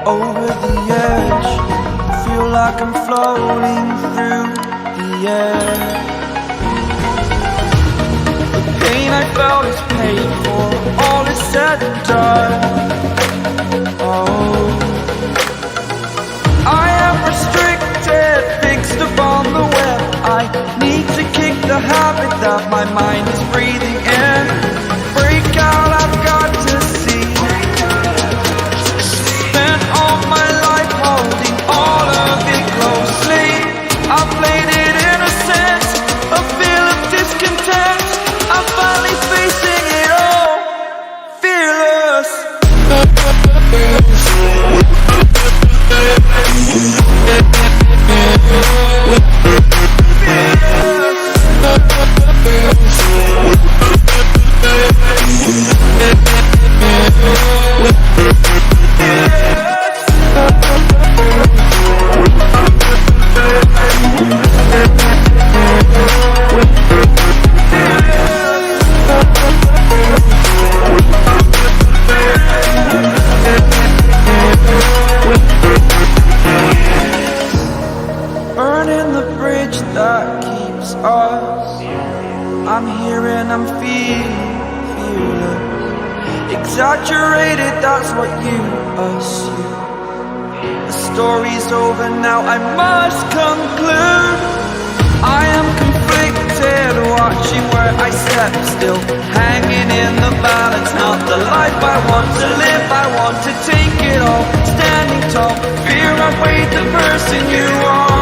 over the edge. Feel like I'm floating through the air. The pain I felt is paid for, all is said and done. Oh, I am restricted, fixed upon the web. I need to kick the habit that my mind is breathing in. Break out, I've got to see. Spent all my life holding all of it closely. I played it innocent, a feel of discontent. I'm finally facing it all, fearless. Burning the bridge that keeps us. I'm here and I'm feeling exaggerated, that's what you assume. The story's over now, I must conclude. I am conflicted, watching where I step still, hanging in the balance. Not the life I want to live, I want to take it all. Standing tall, fear I've weighed the person you are.